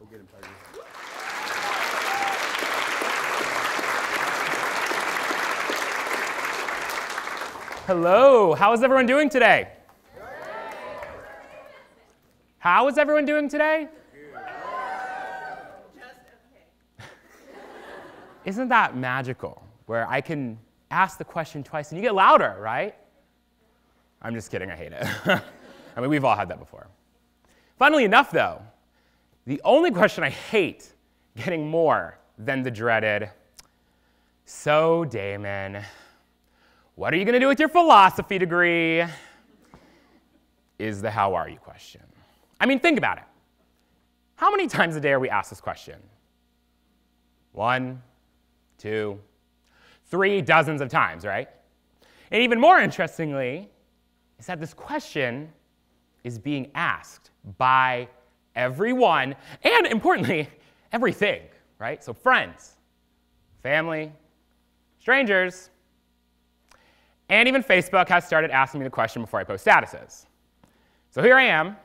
Go get him, Tiger. Hello, how is everyone doing today? How is everyone doing today? Isn't that magical, where I can ask the question twice and you get louder, right? I'm just kidding, I hate it. I mean, we've all had that before. Funnily enough, though, the only question I hate getting more than the dreaded, "So, Damon, what are you going to do with your philosophy degree?" is the "how are you" question. I mean, think about it. How many times a day are we asked this question? 1, 2, 3, dozens of times, right? And even more interestingly, is that this question is being asked by everyone, and importantly, everything, right? So friends, family, strangers, and even Facebook has started asking me the question before I post statuses. So here I am,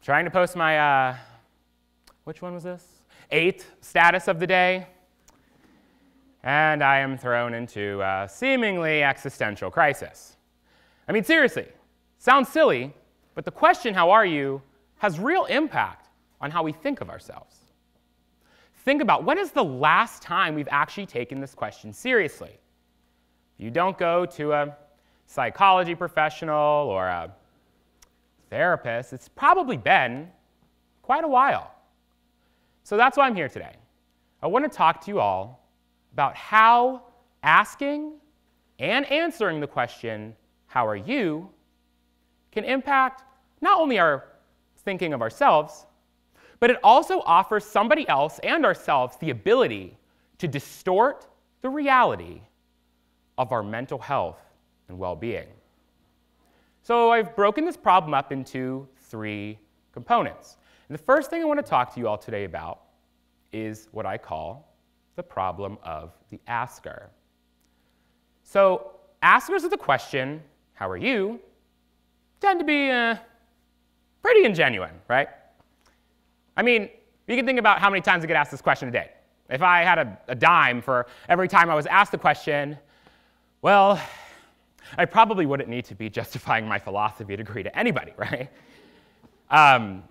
trying to post my, which one was this? 8th status of the day, and I am thrown into a seemingly existential crisis. I mean, seriously, sounds silly, but the question, "how are you?" has real impact on how we think of ourselves. Think about, when is the last time we've actually taken this question seriously? If you don't go to a psychology professional or a therapist, it's probably been quite a while. So that's why I'm here today. I want to talk to you all about how asking and answering the question, "how are you?" can impact not only our thinking of ourselves, but it also offers somebody else and ourselves the ability to distort the reality of our mental health and well-being. So I've broken this problem up into 3 components. And the first thing I want to talk to you all today about is what I call the problem of the asker. So askers of the question, "how are you?" tend to be pretty ingenuine, right? I mean, you can think about how many times I get asked this question a day. If I had a dime for every time I was asked the question, well, I probably wouldn't need to be justifying my philosophy degree to anybody, right? And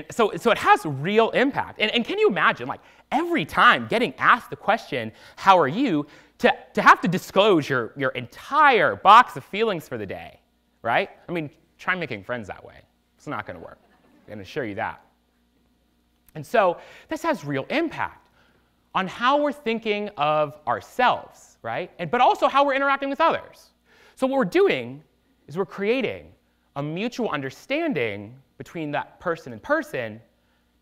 so it has real impact. And can you imagine, like, every time getting asked the question, "how are you?" to have to disclose your entire box of feelings for the day, right? I mean, try making friends that way. It's not going to work. I can assure you that. And so this has real impact on how we're thinking of ourselves, right? But also how we're interacting with others. So what we're doing is we're creating a mutual understanding between that person and person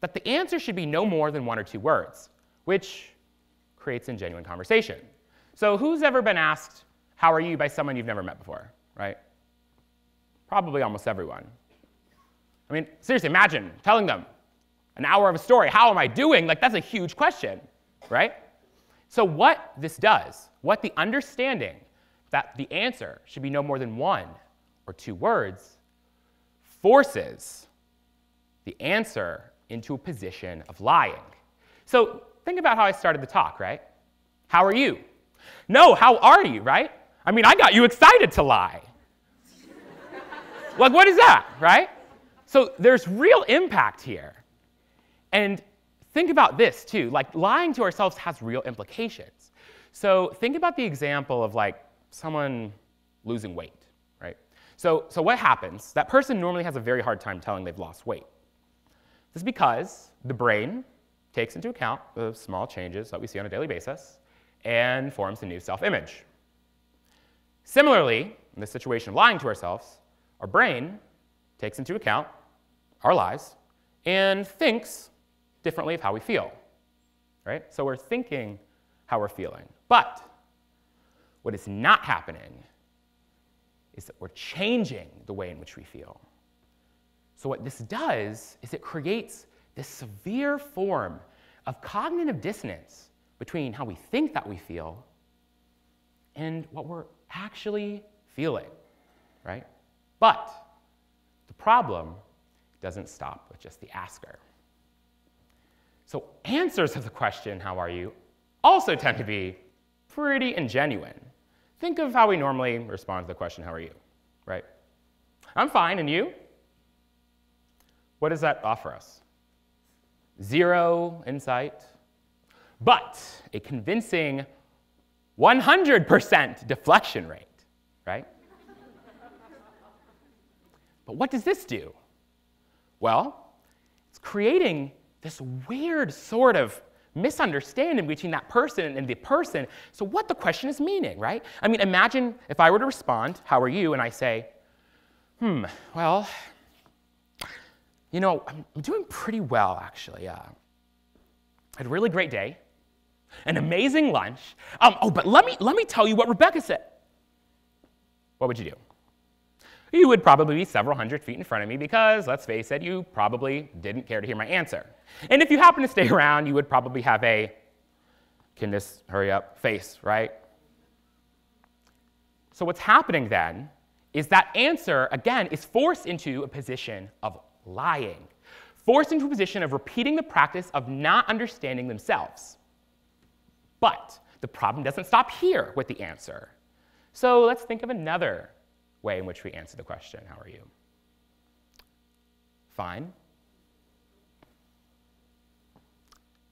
that the answer should be no more than 1 or 2 words, which creates a genuine conversation. So who's ever been asked, "how are you?" by someone you've never met before, right? Probably almost everyone. I mean, seriously, imagine telling them an hour of a story, "how am I doing?" Like, that's a huge question, right? So what this does, what the understanding that the answer should be no more than 1 or 2 words, forces the answer into a position of lying. So think about how I started the talk, right? "How are you?" No, "how are you?" right? I mean, I got you excited to lie. Like, what is that, right? So there's real impact here. And think about this, too. Like, lying to ourselves has real implications. So think about the example of, like, someone losing weight, right? So what happens? That person normally has a very hard time telling they've lost weight. This is because the brain takes into account the small changes that we see on a daily basis and forms a new self-image. Similarly, in the situation of lying to ourselves, our brain takes into account our lies and thinks differently of how we feel, right? So we're thinking how we're feeling. But what is not happening is that we're changing the way in which we feel. So what this does is it creates this severe form of cognitive dissonance between how we think that we feel and what we're actually feeling, right? But the problem doesn't stop with just the asker. So answers of the question, how are you, also tend to be pretty ingenuine. Think of how we normally respond to the question, how are you, right? I'm fine, and you? What does that offer us? Zero insight, but a convincing 100% deflection rate, right? But what does this do? Well, it's creating this weird sort of misunderstanding between that person and the person. So what the question is meaning, right? I mean, imagine if I were to respond, how are you? And I say, well, you know, I'm doing pretty well, actually. I had a really great day, an amazing lunch. But let me tell you what Rebecca said. What would you do? You would probably be several hundred feet in front of me because, let's face it, you probably didn't care to hear my answer. And if you happen to stay around, you would probably have a, can this hurry up, face, right? So what's happening then is that answer, again, is forced into a position of lying, forced into a position of repeating the practice of not understanding themselves. But the problem doesn't stop here with the answer. So let's think of another way in which we answer the question, how are you? Fine.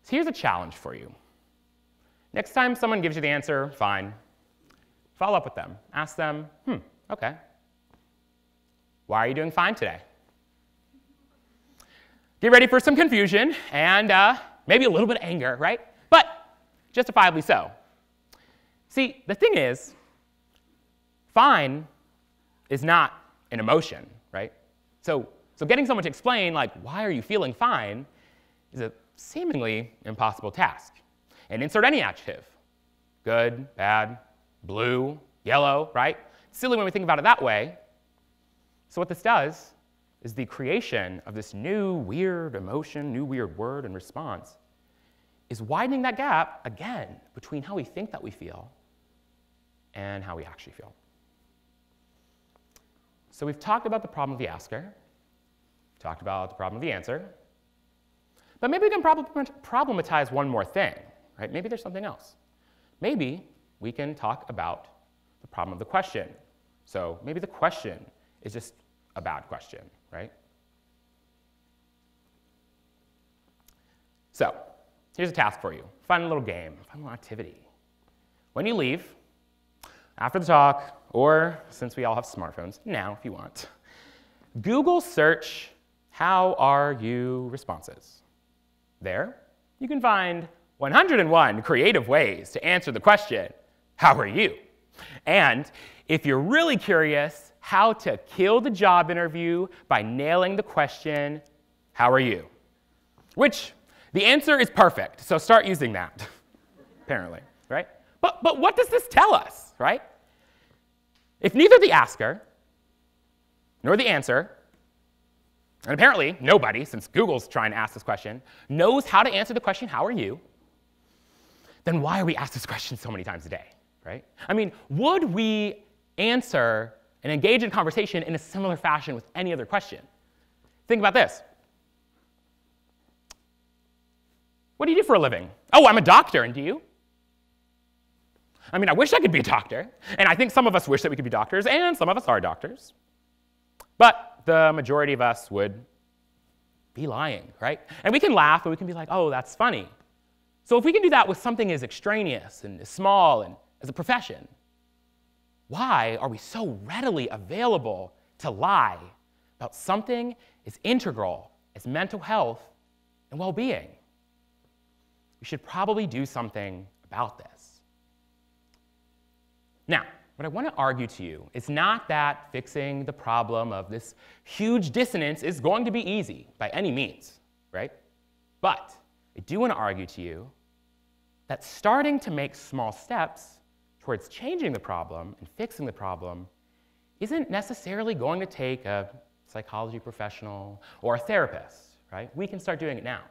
So here's a challenge for you. Next time someone gives you the answer, fine, follow up with them. Ask them, okay. Why are you doing fine today? Get ready for some confusion and maybe a little bit of anger, right? But justifiably so. See, the thing is, fine is not an emotion, right? So getting someone to explain, like, why are you feeling fine, is a seemingly impossible task. And insert any adjective. Good, bad, blue, yellow, right? Silly when we think about it that way. So what this does is the creation of this new weird emotion, new weird word and response is widening that gap, again, between how we think that we feel and how we actually feel. So we've talked about the problem of the asker, talked about the problem of the answer, but maybe we can problematize one more thing, right? Maybe there's something else. Maybe we can talk about the problem of the question. So maybe the question is just a bad question, right? So here's a task for you. Fun little game, fun little activity. When you leave, after the talk, or since we all have smartphones, now if you want, Google search how are you responses. There, you can find 101 creative ways to answer the question, how are you? And if you're really curious, how to kill the job interview by nailing the question, how are you? Which, the answer is perfect, so start using that, apparently, right? But what does this tell us, right? If neither the asker nor the answer, and apparently nobody, since Google's trying to ask this question, knows how to answer the question, how are you, then why are we asked this question so many times a day, right? I mean, would we answer and engage in conversation in a similar fashion with any other question? Think about this. What do you do for a living? Oh, I'm a doctor, and do you? I mean, I wish I could be a doctor, and I think some of us wish that we could be doctors, and some of us are doctors. But the majority of us would be lying, right? And we can laugh, and we can be like, oh, that's funny. So if we can do that with something as extraneous and as small and as a profession, why are we so readily available to lie about something as integral as mental health and well-being? We should probably do something about this. Now, what I want to argue to you is not that fixing the problem of this huge dissonance is going to be easy by any means, right? But I do want to argue to you that starting to make small steps towards changing the problem and fixing the problem isn't necessarily going to take a psychology professional or a therapist, right? We can start doing it now.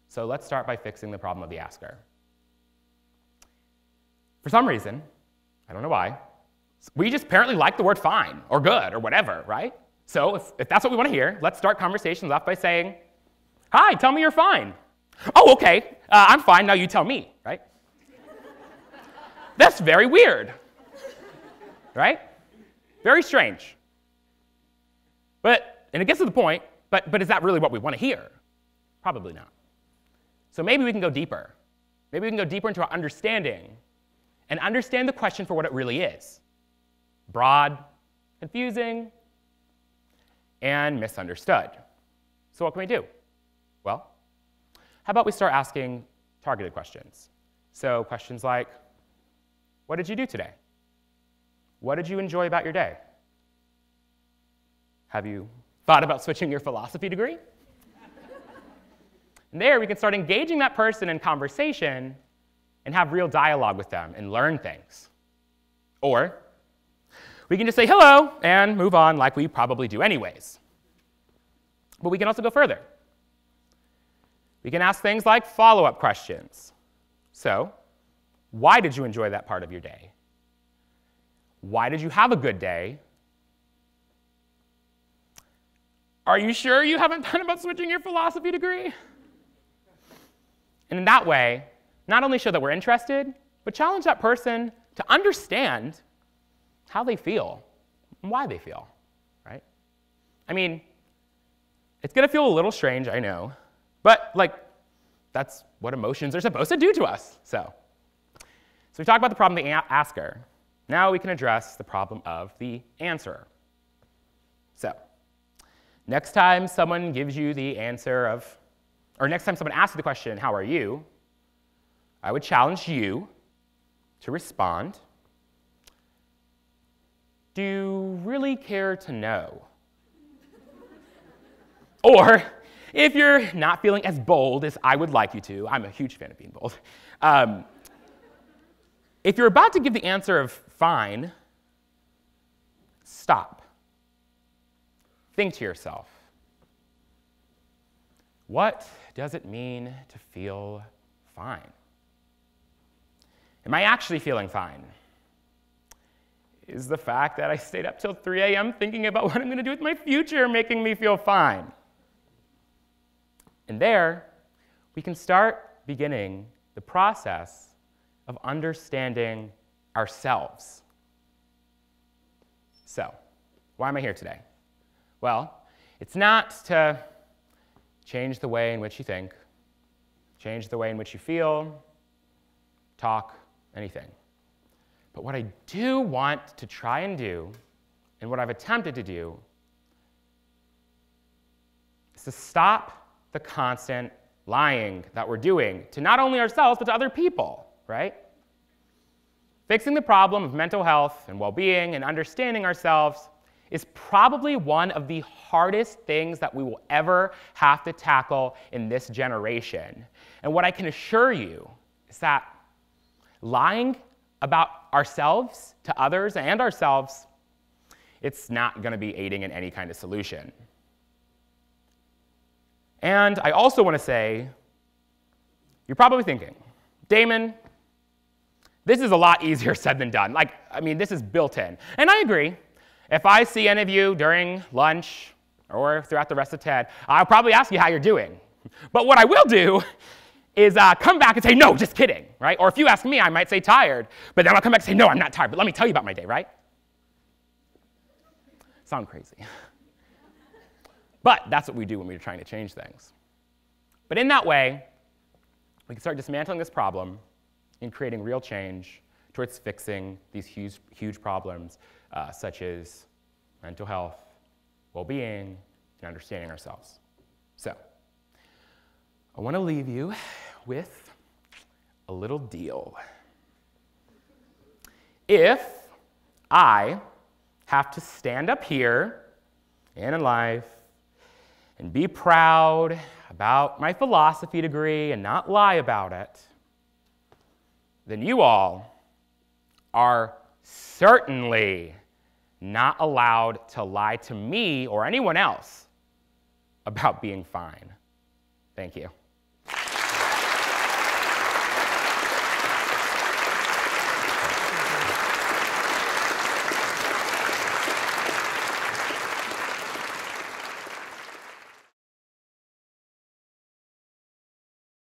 So let's start by fixing the problem of the asker. For some reason, I don't know why, we just apparently like the word fine or good or whatever, right? So if that's what we want to hear, let's start conversations off by saying, hi, tell me you're fine. Oh, okay, I'm fine, now you tell me, right? That's very weird, right? Very strange. And it gets to the point, but is that really what we want to hear? Probably not. So maybe we can go deeper. Maybe we can go deeper into our understanding and understand the question for what it really is. Broad, confusing, and misunderstood. So what can we do? Well, how about we start asking targeted questions? So questions like, what did you do today? What did you enjoy about your day? Have you thought about switching your philosophy degree? And there we can start engaging that person in conversation and have real dialogue with them and learn things. Or we can just say hello and move on like we probably do anyways. But we can also go further. We can ask things like follow-up questions. So, why did you enjoy that part of your day? Why did you have a good day? Are you sure you haven't thought about switching your philosophy degree? And in that way, not only show that we're interested, but challenge that person to understand how they feel and why they feel, right? I mean, it's going to feel a little strange, I know, but that's what emotions are supposed to do to us. So we talked about the problem of the asker. Now we can address the problem of the answerer. So next time someone gives you the answer of, or next time someone asks you the question, how are you? I would challenge you to respond, do you really care to know? Or if you're not feeling as bold as I would like you to, I'm a huge fan of being bold. If you're about to give the answer of fine, stop. Think to yourself, what does it mean to feel fine? Am I actually feeling fine? Is the fact that I stayed up till 3 a.m. thinking about what I'm going to do with my future making me feel fine? And there, we can start beginning the process of understanding ourselves. So, why am I here today? Well, it's not to change the way in which you think, change the way in which you feel, talk, anything. But what I do want to try and do, and what I've attempted to do, is to stop the constant lying that we're doing to not only ourselves, but to other people, right? Fixing the problem of mental health and well-being and understanding ourselves is probably one of the hardest things that we will ever have to tackle in this generation. And what I can assure you is that lying about ourselves to others and ourselves, it's not going to be aiding in any kind of solution. And I also want to say, you're probably thinking, Damon, this is a lot easier said than done. This is built in. And I agree. If I see any of you during lunch or throughout the rest of TED, I'll probably ask you how you're doing. But what I will do is come back and say, no, just kidding, right? Or if you ask me, I might say tired, but then I'll come back and say, no, I'm not tired, but let me tell you about my day, right? Sound crazy. But that's what we do when we're trying to change things. But in that way, we can start dismantling this problem and creating real change towards fixing these huge, huge problems such as mental health, well-being, and understanding ourselves. So I want to leave you with a little deal. If I have to stand up here and in life and be proud about my philosophy degree and not lie about it, then you all are certainly not allowed to lie to me or anyone else about being fine. Thank you.